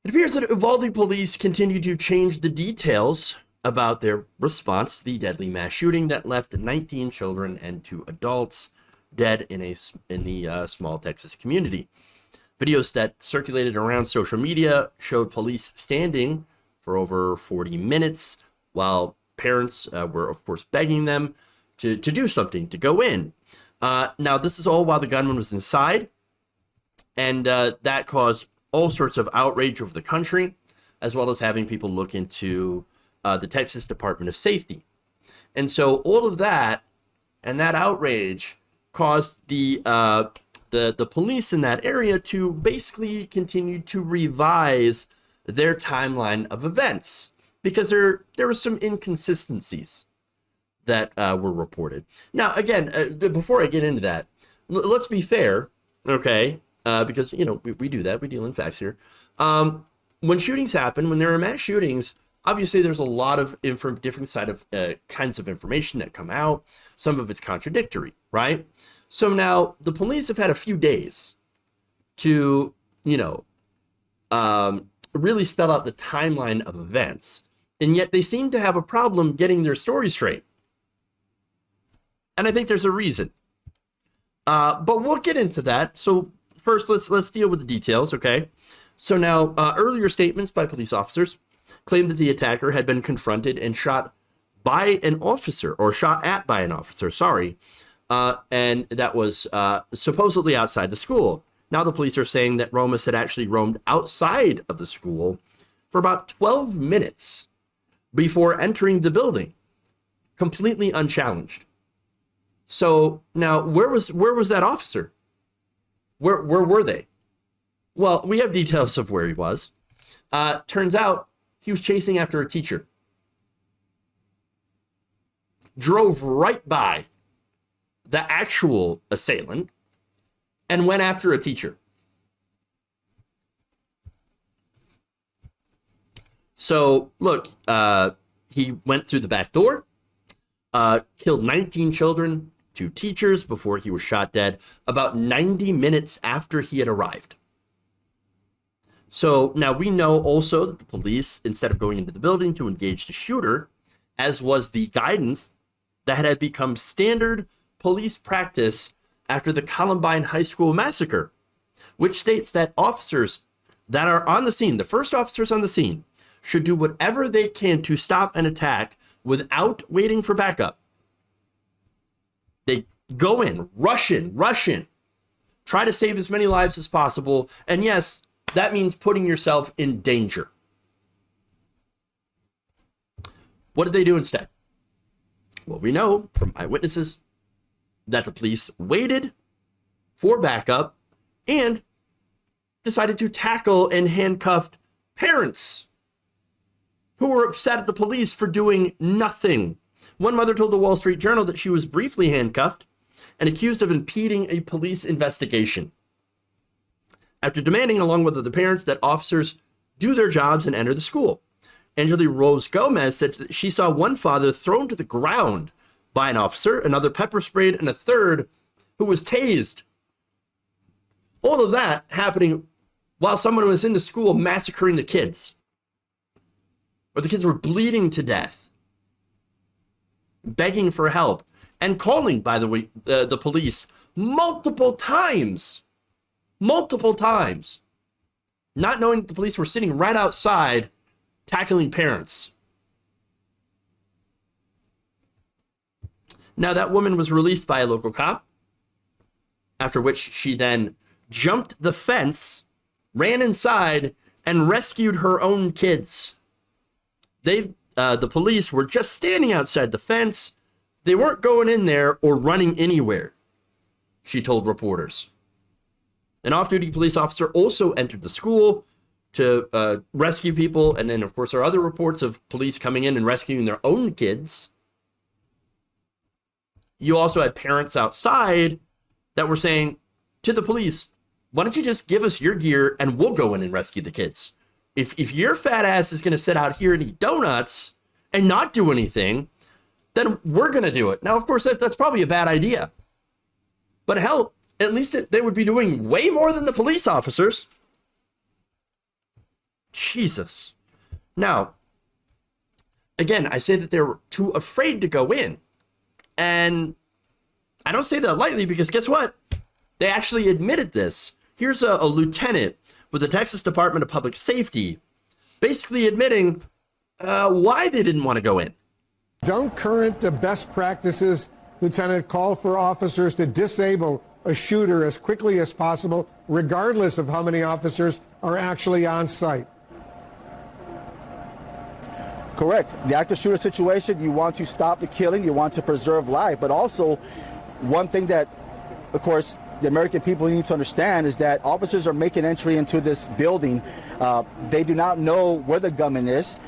It appears that Uvalde police continue to change the details about their response to the deadly mass shooting that left 19 children and 2 adults dead in the small Texas community. Videos that circulated around social media showed police standing for over 40 minutes while parents were, of course, begging them to do something, to go in. Now, this is all while the gunman was inside, and that caused all sorts of outrage over the country, as well as having people look into the Texas Department of Safety. And so all of that and that outrage caused the police in that area to basically continue to revise their timeline of events, because there were some inconsistencies that were reported. Now, again, before I get into that, let's be fair, okay? Because, you know, we do that. We deal in facts here. When shootings happen, when there are mass shootings, obviously there's a lot of different kinds of information that come out. Some of it's contradictory, right? So now the police have had a few days to, you know, really spell out the timeline of events, and yet they seem to have a problem getting their story straight. And I think there's a reason. But we'll get into that. So first, let's deal with the details, okay? So now, earlier statements by police officers claimed that the attacker had been confronted and shot by an officer, or shot at by an officer, sorry, and that was supposedly outside the school. Now the police are saying that Romas had actually roamed outside of the school for about 12 minutes before entering the building, completely unchallenged. So now, where was that officer? Where were they? Well, we have details of where he was. Turns out he was chasing after a teacher. Drove right by the actual assailant and went after a teacher. So, look, he went through the back door, killed 19 children, 2 teachers before he was shot dead about 90 minutes after he had arrived. So now we know also that the police, instead of going into the building to engage the shooter, as was the guidance that had become standard police practice after the Columbine High School massacre, which states that officers that are on the scene, the first officers on the scene, should do whatever they can to stop an attack without waiting for backup. They go in, rush in, try to save as many lives as possible. And yes, that means putting yourself in danger. What did they do instead? Well, we know from eyewitnesses that the police waited for backup and decided to tackle and handcuff parents who were upset at the police for doing nothing. One mother told the Wall Street Journal that she was briefly handcuffed and accused of impeding a police investigation after demanding, along with other parents, that officers do their jobs and enter the school. Angela Rose Gomez said that she saw one father thrown to the ground by an officer, another pepper sprayed, and a third who was tased. All of that happening while someone was in the school massacring the kids, where the kids were bleeding to death, begging for help, and calling, by the way, the police multiple times, not knowing that the police were sitting right outside tackling parents. Now, that woman was released by a local cop, after which she then jumped the fence, ran inside, and rescued her own kids. The police were just standing outside the fence. They weren't going in there or running anywhere, she told reporters. An off-duty police officer also entered the school to rescue people. And then, of course, there are other reports of police coming in and rescuing their own kids. You also had parents outside that were saying to the police, why don't you just give us your gear and we'll go in and rescue the kids? If your fat ass is going to sit out here and eat donuts and not do anything, then we're going to do it. Now, of course, that's probably a bad idea. But hell, at least they would be doing way more than the police officers. Jesus. Now, again, I say that they're too afraid to go in. And I don't say that lightly because guess what? They actually admitted this. Here's a lieutenant with the Texas Department of Public Safety basically admitting why they didn't want to go in. Don't current best practices, Lieutenant, call for officers to disable a shooter as quickly as possible, regardless of how many officers are actually on site? Correct. The active shooter situation, you want to stop the killing, you want to preserve life, but also one thing that, of course, the American people need to understand is that officers are making entry into this building. They do not know where the gunman is.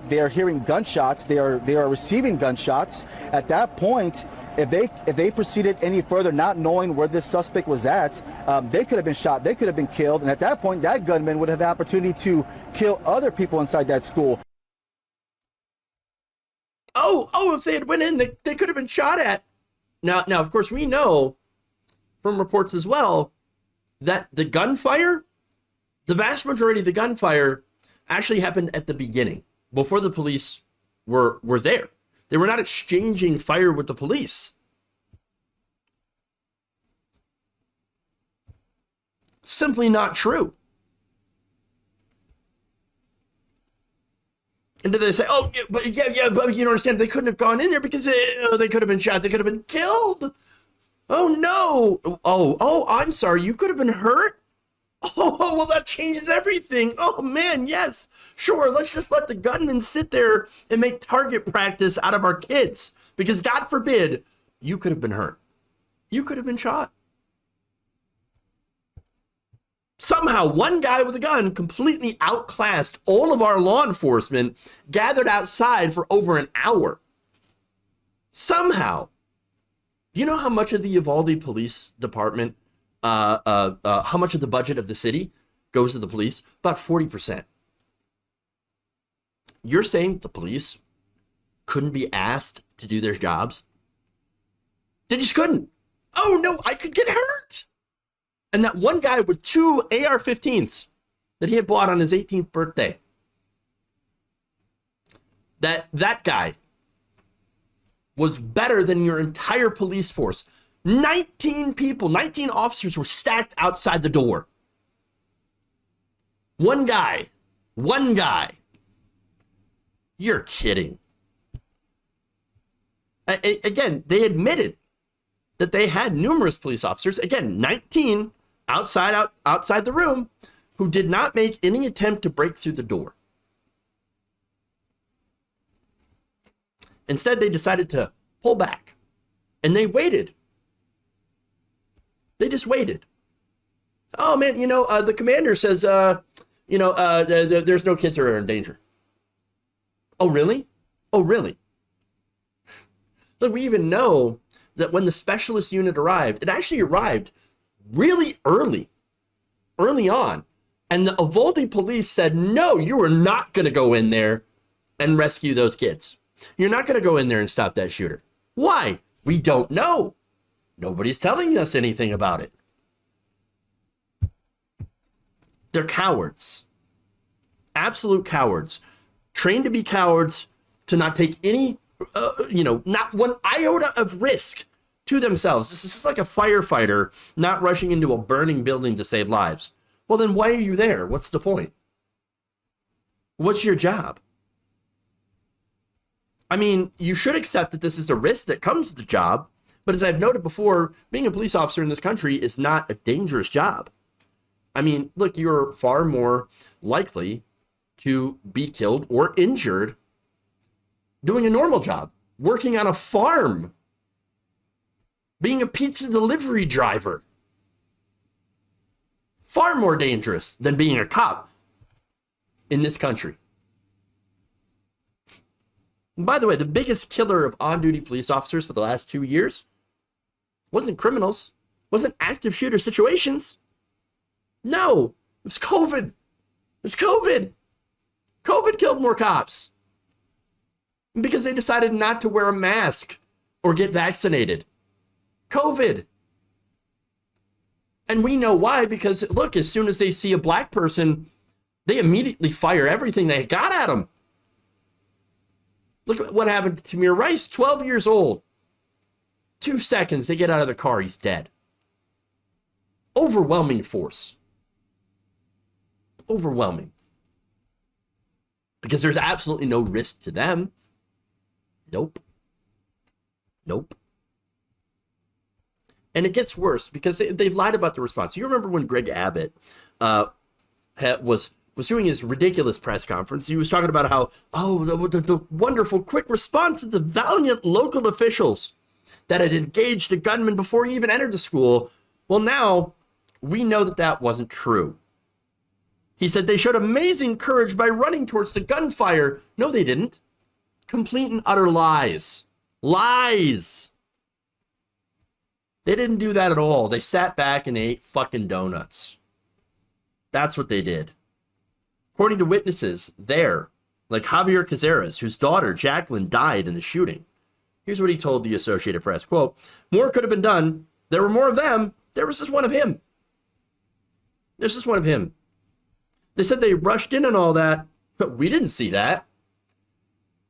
They are hearing gunshots. They are receiving gunshots. At that point, if they proceeded any further, not knowing where this suspect was at, they could have been shot. They could have been killed. And at that point, that gunman would have the opportunity to kill other people inside that school. Oh, if they had went in, they could have been shot at. Now, of course, we know from reports as well that the gunfire, the vast majority of the gunfire actually happened at the beginning, before the police were there. They were not exchanging fire with the police. Simply not true. And did they say, oh, but you don't understand, they couldn't have gone in there because they could have been shot, they could have been killed. Oh, no. Oh, I'm sorry, you could have been hurt? Oh, well, that changes everything. Oh, man, yes. Sure, let's just let the gunman sit there and make target practice out of our kids. Because God forbid, you could have been hurt. You could have been shot. Somehow, one guy with a gun completely outclassed all of our law enforcement gathered outside for over an hour. Somehow. Do you know how much of the Uvalde Police Department, how much of the budget of the city goes to the police? About 40%. You're saying the police couldn't be asked to do their jobs? They just couldn't. Oh, no, I could get hurt. And that one guy with 2 AR-15s that he had bought on his 18th birthday, that guy was better than your entire police force. 19 people, 19 officers were stacked outside the door. One guy. You're kidding. Again, they admitted that they had numerous police officers, again, 19 outside the room, who did not make any attempt to break through the door. Instead, they decided to pull back, and they waited. They just waited. Oh, man, the commander says, there's no kids who are in danger. Oh, really? Look, we even know that when the specialist unit arrived, it actually arrived really early on. And the Uvalde police said, no, you are not going to go in there and rescue those kids. You're not going to go in there and stop that shooter. Why? We don't know. Nobody's telling us anything about it. They're cowards. Absolute cowards. Trained to be cowards, to not take any, not one iota of risk to themselves. This is like a firefighter not rushing into a burning building to save lives. Well, then why are you there? What's the point? What's your job? I mean, you should accept that this is a risk that comes with the job, but as I've noted before, being a police officer in this country is not a dangerous job. I mean, look, you're far more likely to be killed or injured doing a normal job, working on a farm, being a pizza delivery driver. Far more dangerous than being a cop in this country. And by the way, the biggest killer of on-duty police officers for the last 2 years wasn't criminals, wasn't active shooter situations. No, it was COVID. COVID killed more cops because they decided not to wear a mask or get vaccinated. COVID. And we know why, because look, as soon as they see a black person They immediately fire everything they got at him. Look at what happened to Tamir Rice, 12 years old. 2 seconds, they get out of the car, he's dead. Overwhelming force. Overwhelming. Because there's absolutely no risk to them. Nope. Nope. And it gets worse because they've lied about the response. You remember when Greg Abbott was doing his ridiculous press conference? He was talking about how, the wonderful quick response of the valiant local officials that had engaged a gunman before he even entered the school. Well, now we know that that wasn't true. He said they showed amazing courage by running towards the gunfire. No, they didn't. Complete and utter lies. Lies. They didn't do that at all. They sat back and ate fucking donuts. That's what they did. According to witnesses there, like Javier Cazares, whose daughter, Jacqueline, died in the shooting. Here's what he told the Associated Press, quote, "More could have been done. There were more of them. There was just one of him. There's just one of him. They said they rushed in and all that, but we didn't see that.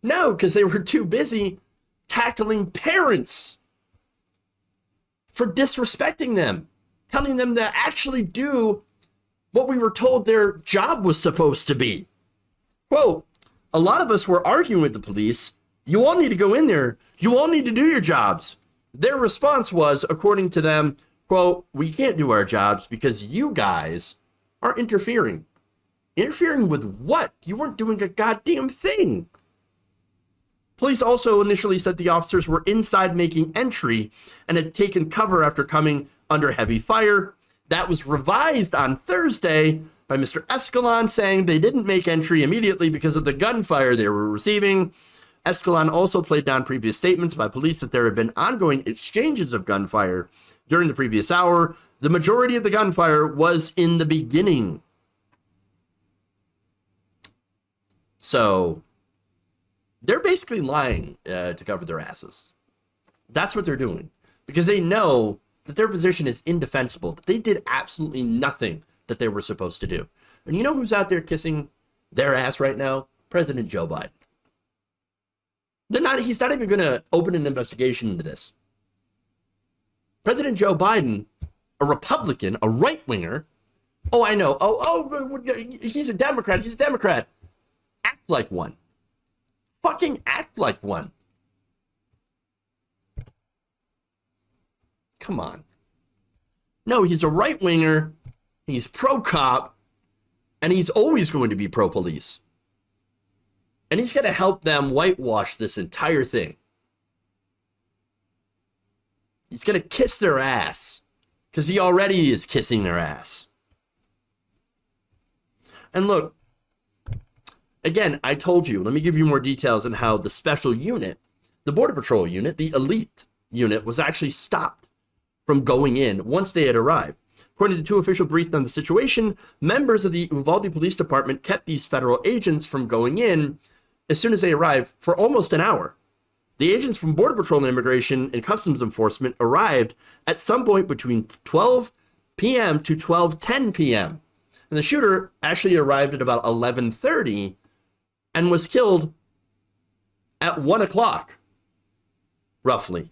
No, because they were too busy tackling parents for disrespecting them, telling them to actually do what we were told their job was supposed to be. Quote, a lot of us were arguing with the police. You all need to go in there. You all need to do your jobs. Their response was, according to them, quote, we can't do our jobs because you guys are interfering. Interfering with what? You weren't doing a goddamn thing. Police also initially said the officers were inside making entry and had taken cover after coming under heavy fire. That was revised on Thursday by Mr. Escalon, saying they didn't make entry immediately because of the gunfire they were receiving. Escalon also played down previous statements by police that there had been ongoing exchanges of gunfire during the previous hour. The majority of the gunfire was in the beginning. So they're basically lying to cover their asses. That's what they're doing. Because they know that their position is indefensible, that they did absolutely nothing that they were supposed to do. And you know who's out there kissing their ass right now? President Joe Biden. He's not even going to open an investigation into this. President Joe Biden, a Republican, a right-winger. Oh, I know. He's a Democrat. He's a Democrat. Act like one. Fucking act like one. Come on. No, he's a right-winger. He's pro-cop. And he's always going to be pro-police. And he's going to help them whitewash this entire thing. He's going to kiss their ass. Because he already is kissing their ass. And look, again, I told you, let me give you more details on how the special unit, the Border Patrol unit, the elite unit, was actually stopped from going in once they had arrived. According to two officials briefed on the situation, members of the Uvalde Police Department kept these federal agents from going in as soon as they arrived for almost an hour. The agents from Border Patrol and Immigration and Customs Enforcement arrived at some point between 12 p.m. to 12:10 p.m. And the shooter actually arrived at about 11:30 and was killed at 1 o'clock, roughly.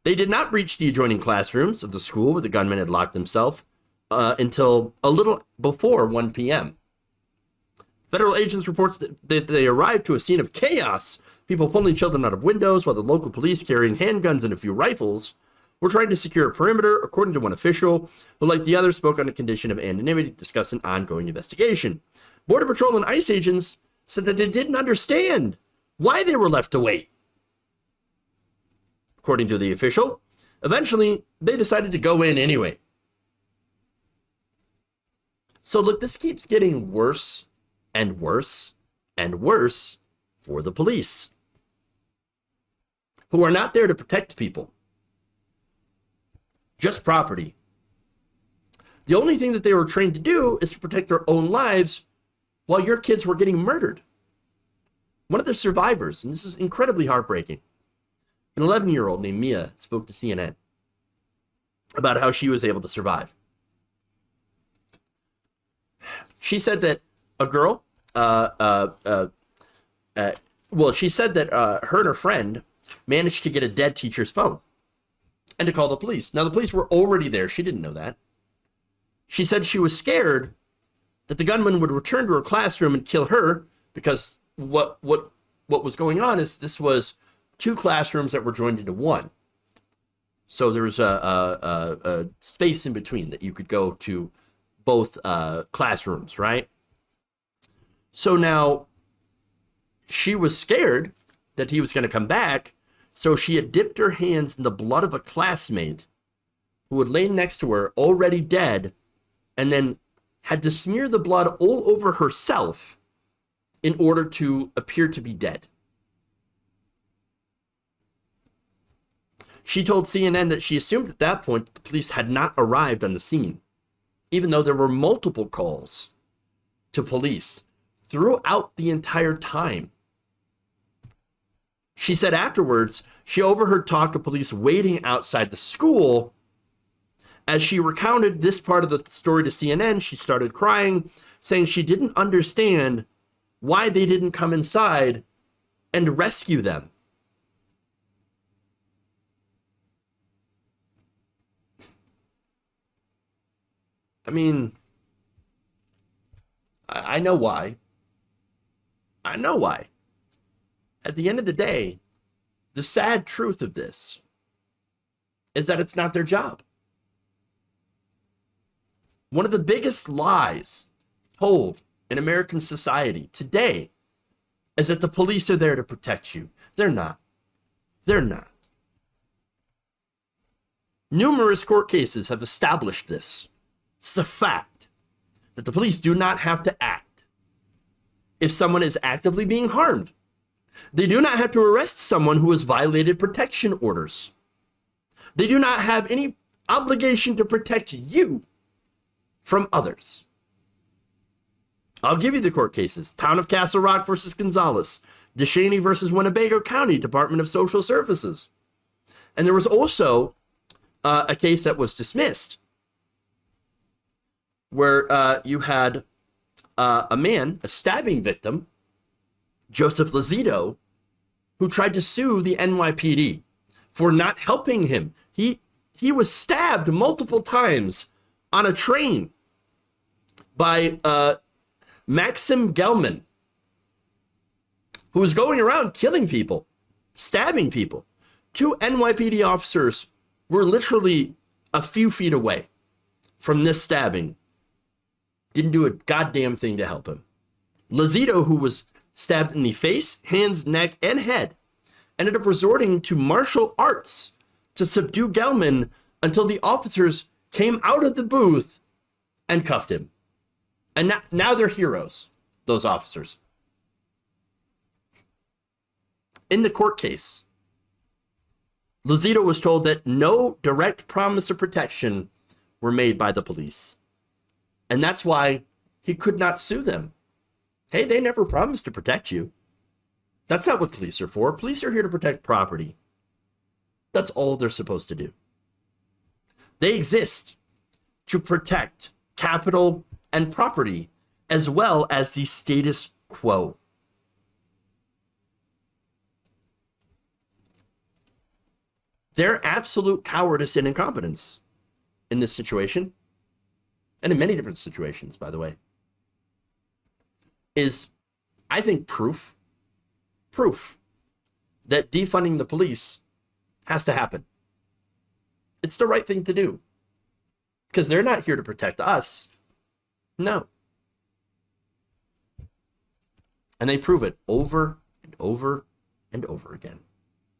They did not reach the adjoining classrooms of the school where the gunman had locked himself until a little before 1 p.m. Federal agents reports that they arrived to a scene of chaos, people pulling children out of windows while the local police, carrying handguns and a few rifles, were trying to secure a perimeter, according to one official, who, like the others, spoke on a condition of anonymity to discuss an ongoing investigation. Border Patrol and ICE agents said that they didn't understand why they were left to wait. According to the official, eventually they decided to go in anyway. So look, this keeps getting worse and worse and worse for the police, who are not there to protect people, just property. The only thing that they were trained to do is to protect their own lives while your kids were getting murdered. One of the survivors, and this is incredibly heartbreaking, an 11-year-old named Mia, spoke to CNN about how she was able to survive. She said that a girl, she said that her and her friend managed to get a dead teacher's phone and to call the police. Now, the police were already there. She didn't know that. She said she was scared that the gunman would return to her classroom and kill her because what was going on is this was 2 classrooms that were joined into one. So there was a space in between that you could go to both classrooms, right? So now she was scared that he was going to come back, so she had dipped her hands in the blood of a classmate who had lain next to her, already dead, and then had to smear the blood all over herself in order to appear to be dead. She told CNN that she assumed at that point that the police had not arrived on the scene, even though there were multiple calls to police throughout the entire time. She said afterwards, she overheard talk of police waiting outside the school. As she recounted this part of the story to CNN, she started crying, saying she didn't understand why they didn't come inside and rescue them. I mean, I know why. I know why. At the end of the day, the sad truth of this is that it's not their job. One of the biggest lies told in American society today is that the police are there to protect you. They're not. They're not. Numerous court cases have established this. It's a fact that the police do not have to act if someone is actively being harmed. They do not have to arrest someone who has violated protection orders. They do not have any obligation to protect you from others. I'll give you the court cases. Town of Castle Rock versus Gonzales. DeShaney versus Winnebago County Department of Social Services. And there was also a case that was dismissed where you had a man, a stabbing victim, Joseph Lozito, who tried to sue the NYPD for not helping him. He was stabbed multiple times on a train by Maxim Gelman, who was going around killing people, stabbing people. 2 NYPD officers were literally a few feet away from this stabbing. Didn't do a goddamn thing to help him. Lozito, who was stabbed in the face, hands, neck, and head, ended up resorting to martial arts to subdue Gelman until the officers came out of the booth and cuffed him. And now they're heroes, those officers. In the court case, Lozito was told that no direct promise of protection were made by the police. And that's why he could not sue them. Hey, they never promised to protect you. That's not what police are for. Police are here to protect property. That's all they're supposed to do. They exist to protect capital and property, as well as the status quo. Their absolute cowardice and incompetence in this situation, and in many different situations, by the way, is, I think, proof that defunding the police has to happen. It's the right thing to do. Because they're not here to protect us. No. And they prove it over and over and over again.